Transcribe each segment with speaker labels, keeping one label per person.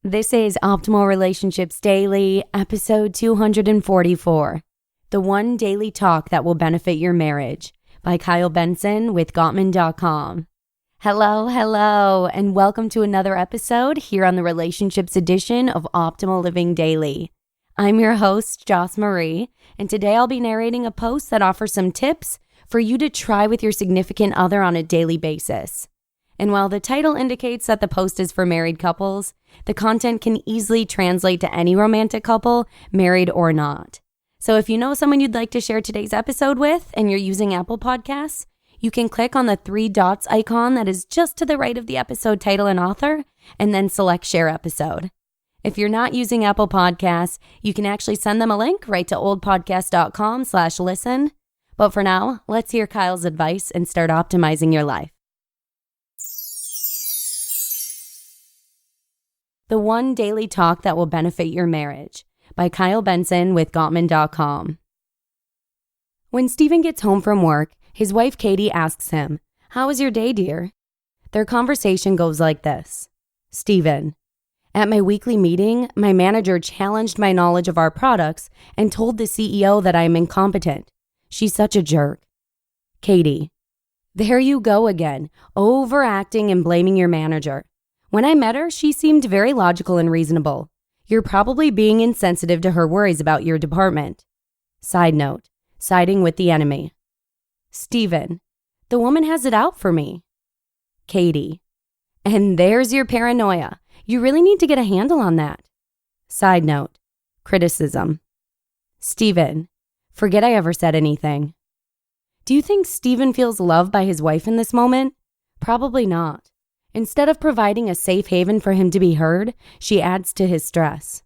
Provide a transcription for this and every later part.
Speaker 1: This is Optimal Relationships Daily, episode 244, The One Daily Talk That Will Benefit Your Marriage, by Benson with Gottmancom. Hello, and welcome to another episode here on the Relationships edition of Optimal Living Daily. I'm your host, Joss Marie, and today I'll be narrating a post that offers some tips for you to try with your significant other on a daily basis. And while the title indicates that the post is for married couples, the content can easily translate to any romantic couple, married or not. So if you know someone you'd like to share today's episode with and you're using Apple Podcasts, you can click on the 3 dots icon that is just to the right of the episode title and author, and then select Share Episode. If you're not using Apple Podcasts, you can actually send them a link right to oldpodcast.com/listen. But for now, let's hear Kyle's advice and start optimizing your life. The One Daily Talk That Will Benefit Your Marriage, by Benson with Gottmancom. When Stephen gets home from work, his wife Katie asks him, "How was your day, dear?" Their conversation goes like this. Stephen: "At my weekly meeting, my manager challenged my knowledge of our products and told the CEO that I am incompetent. She's such a jerk." Katie: "There you go again, overacting and blaming your manager. When I met her, she seemed very logical and reasonable. You're probably being insensitive to her worries about your department." Side note, siding with the enemy. Stephen: "The woman has it out for me." Katie: "And there's your paranoia. You really need to get a handle on that." Side note, criticism. Stephen: "Forget I ever said anything." Do you think Stephen feels loved by his wife in this moment? Probably not. Instead of providing a safe haven for him to be heard, she adds to his stress.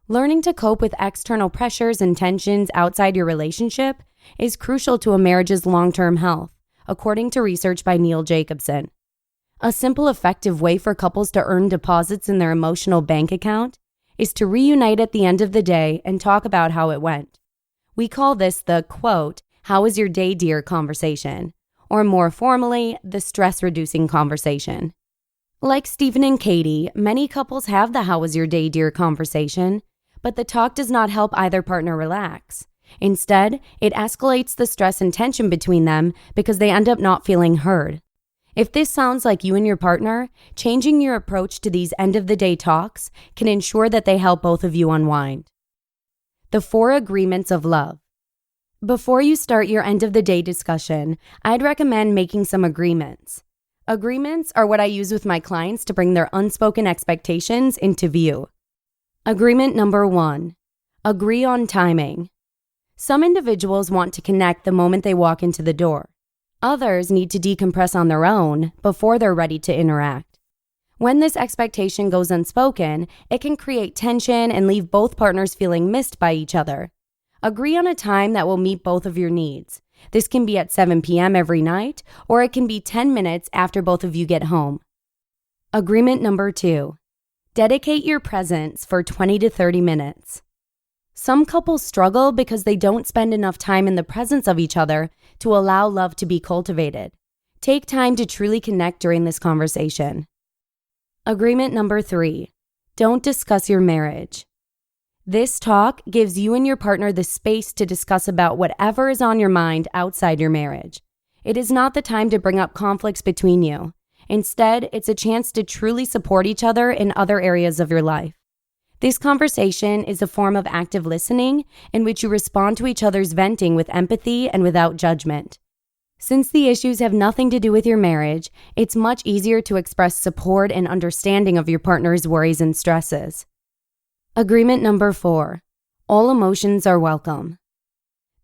Speaker 1: Learning to cope with external pressures and tensions outside your relationship is crucial to a marriage's long-term health, according to research by Neil Jacobson. A simple, effective way for couples to earn deposits in their emotional bank account is to reunite at the end of the day and talk about how it went. We call this the, quote, "How was your day, dear?" conversation, or more formally, the stress-reducing conversation. Like Stephen and Katie, many couples have the "How was your day, dear?" conversation, but the talk does not help either partner relax. Instead, it escalates the stress and tension between them because they end up not feeling heard. If this sounds like you and your partner, changing your approach to these end-of-the-day talks can ensure that they help both of you unwind. The 4 agreements of love. Before you start your end-of-the-day discussion, I'd recommend making some agreements. Agreements are what I use with my clients to bring their unspoken expectations into view. Agreement number 1, agree on timing. Some individuals want to connect the moment they walk into the door. Others need to decompress on their own before they're ready to interact. When this expectation goes unspoken, it can create tension and leave both partners feeling missed by each other. Agree on a time that will meet both of your needs. This can be at 7 p.m. every night, or it can be 10 minutes after both of you get home. Agreement number 2, dedicate your presence for 20 to 30 minutes. Some couples struggle because they don't spend enough time in the presence of each other to allow love to be cultivated. Take time to truly connect during this conversation. Agreement number 3, don't discuss your marriage. This talk gives you and your partner the space to discuss about whatever is on your mind outside your marriage. It is not the time to bring up conflicts between you. Instead, it's a chance to truly support each other in other areas of your life. This conversation is a form of active listening in which you respond to each other's venting with empathy and without judgment. Since the issues have nothing to do with your marriage, it's much easier to express support and understanding of your partner's worries and stresses. Agreement number 4, all emotions are welcome.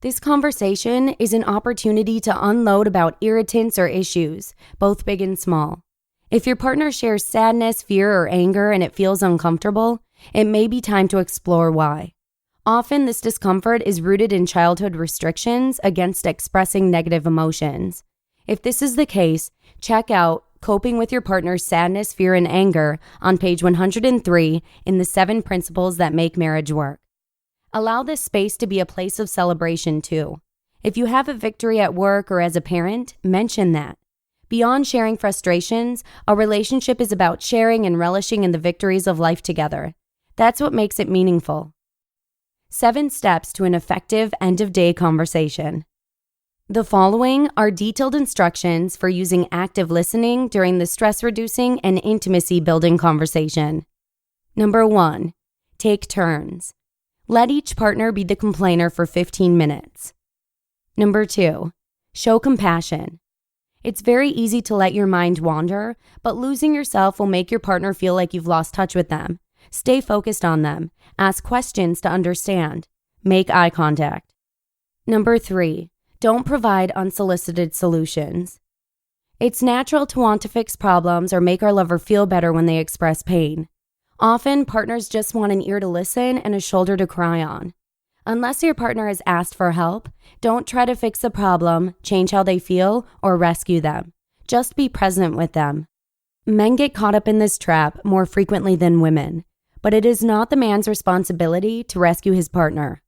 Speaker 1: This conversation is an opportunity to unload about irritants or issues, both big and small. If your partner shares sadness, fear, or anger and it feels uncomfortable, it may be time to explore why. Often this discomfort is rooted in childhood restrictions against expressing negative emotions. If this is the case, check out Coping with Your Partner's Sadness, Fear, and Anger on page 103 in the 7 Principles That Make Marriage Work. Allow this space to be a place of celebration too. If you have a victory at work or as a parent, mention that. Beyond sharing frustrations, a relationship is about sharing and relishing in the victories of life together. That's what makes it meaningful. 7 steps to an effective end-of-day conversation. The following are detailed instructions for using active listening during the stress-reducing and intimacy-building conversation. Number 1, take turns. Let each partner be the complainer for 15 minutes. Number 2, show compassion. It's very easy to let your mind wander, but losing yourself will make your partner feel like you've lost touch with them. Stay focused on them. Ask questions to understand. Make eye contact. Number 3, don't provide unsolicited solutions. It's natural to want to fix problems or make our lover feel better when they express pain. Often, partners just want an ear to listen and a shoulder to cry on. Unless your partner has asked for help, don't try to fix the problem, change how they feel, or rescue them. Just be present with them. Men get caught up in this trap more frequently than women, but it is not the man's responsibility to rescue his partner.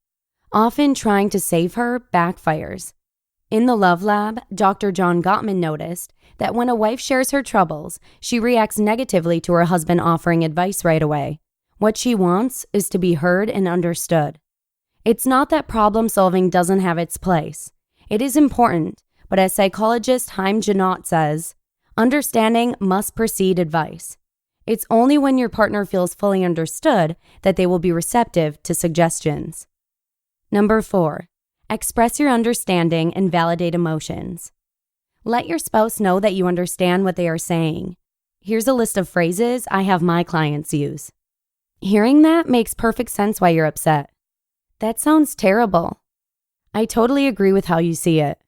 Speaker 1: Often trying to save her backfires. In the Love Lab, Dr. John Gottman noticed that when a wife shares her troubles, she reacts negatively to her husband offering advice right away. What she wants is to be heard and understood. It's not that problem solving doesn't have its place. It is important, but as psychologist Haim Janot says, understanding must precede advice. It's only when your partner feels fully understood that they will be receptive to suggestions. Number 4, express your understanding and validate emotions. Let your spouse know that you understand what they are saying. Here's a list of phrases I have my clients use. Hearing that makes perfect sense why you're upset. That sounds terrible. I totally agree with how you see it.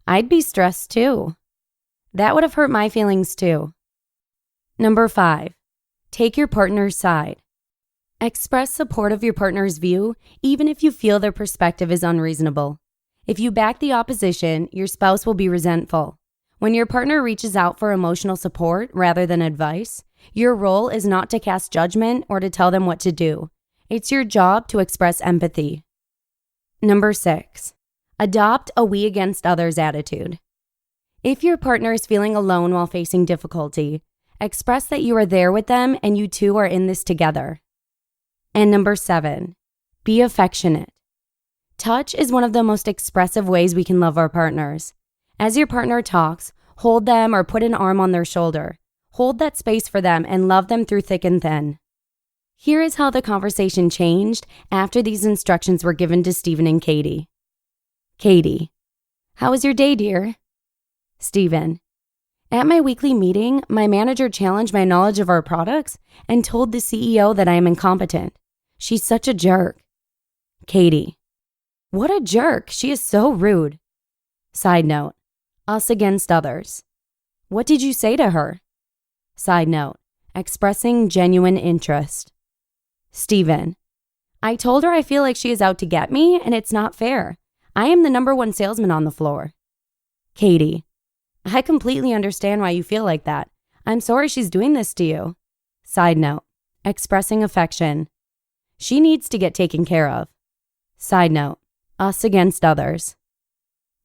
Speaker 1: I'd be stressed too. That would have hurt my feelings too. Number 5, take your partner's side. Express support of your partner's view, even if you feel their perspective is unreasonable. If you back the opposition, your spouse will be resentful. When your partner reaches out for emotional support rather than advice, your role is not to cast judgment or to tell them what to do. It's your job to express empathy. Number 6, adopt a we against others attitude. If your partner is feeling alone while facing difficulty, express that you are there with them and you two are in this together. And number 7, be affectionate. Touch is one of the most expressive ways we can love our partners. As your partner talks, hold them or put an arm on their shoulder. Hold that space for them and love them through thick and thin. Here is how the conversation changed after these instructions were given to Stephen and Katie. Katie, how was your day, dear? Stephen, at my weekly meeting, my manager challenged my knowledge of our products and told the CEO that I am incompetent. She's such a jerk. Katie, what a jerk. She is so rude. Side note, us against others. What did you say to her? Side note, expressing genuine interest. Stephen, I told her I feel like she is out to get me and it's not fair. I am the number 1 salesman on the floor. Katie, I completely understand why you feel like that. I'm sorry she's doing this to you. Side note, expressing affection. She needs to get taken care of. Side note, us against others.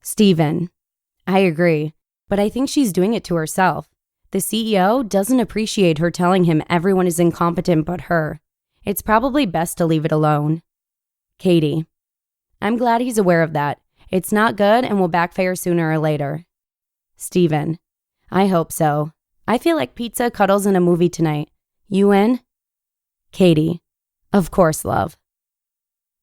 Speaker 1: Stephen, I agree, but I think she's doing it to herself. The CEO doesn't appreciate her telling him everyone is incompetent but her. It's probably best to leave it alone. Katie, I'm glad he's aware of that. It's not good and will backfire sooner or later. Stephen, I hope so. I feel like pizza, cuddles, and a movie tonight. You in? Katie, of course, love.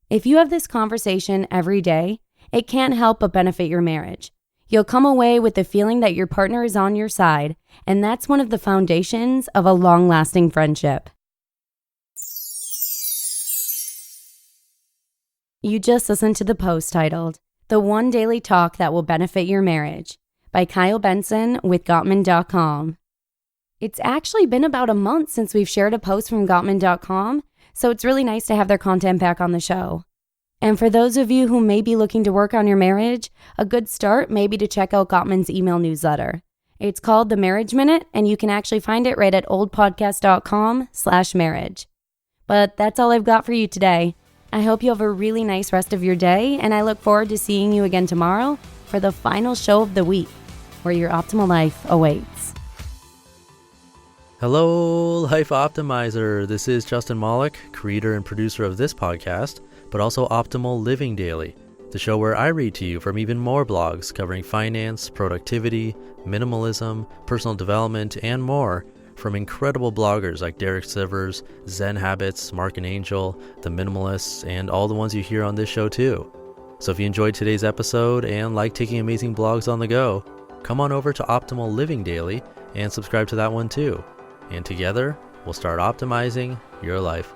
Speaker 1: If you have this conversation every day, it can't help but benefit your marriage. You'll come away with the feeling that your partner is on your side, and that's one of the foundations of a long-lasting friendship. You just listened to the post titled, The One Daily Talk That Will Benefit Your Marriage by Kyle Benson with Gottman.com. It's actually been about a month since we've shared a post from Gottman.com, so it's really nice to have their content back on the show. And for those of you who may be looking to work on your marriage, a good start may be to check out Gottman's email newsletter. It's called The Marriage Minute, and you can actually find it right at oldpodcast.com/marriage. But that's all I've got for you today. I hope you have a really nice rest of your day, and I look forward to seeing you again tomorrow for the final show of the week. where your optimal life awaits.
Speaker 2: Hello, Life Optimizer. This is Justin Malik, creator and producer of this podcast, but also Optimal Living Daily, the show where I read to you from even more blogs covering finance, productivity, minimalism, personal development, and more from incredible bloggers like Derek Sivers, Zen Habits, Mark and Angel, The Minimalists, and all the ones you hear on this show too. So if you enjoyed today's episode and like taking amazing blogs on the go, come on over to Optimal Living Daily and subscribe to that one too. And together, we'll start optimizing your life.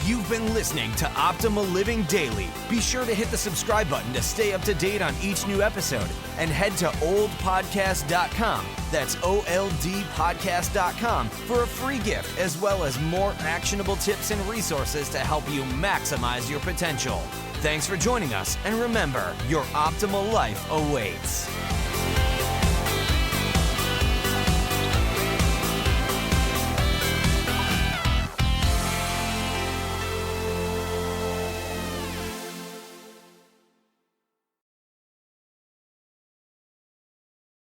Speaker 3: You've been listening to Optimal Living Daily. Be sure to hit the subscribe button to stay up to date on each new episode and head to oldpodcast.com. That's OLDpodcast.com for a free gift as well as more actionable tips and resources to help you maximize your potential. Thanks for joining us, and remember, your optimal life awaits.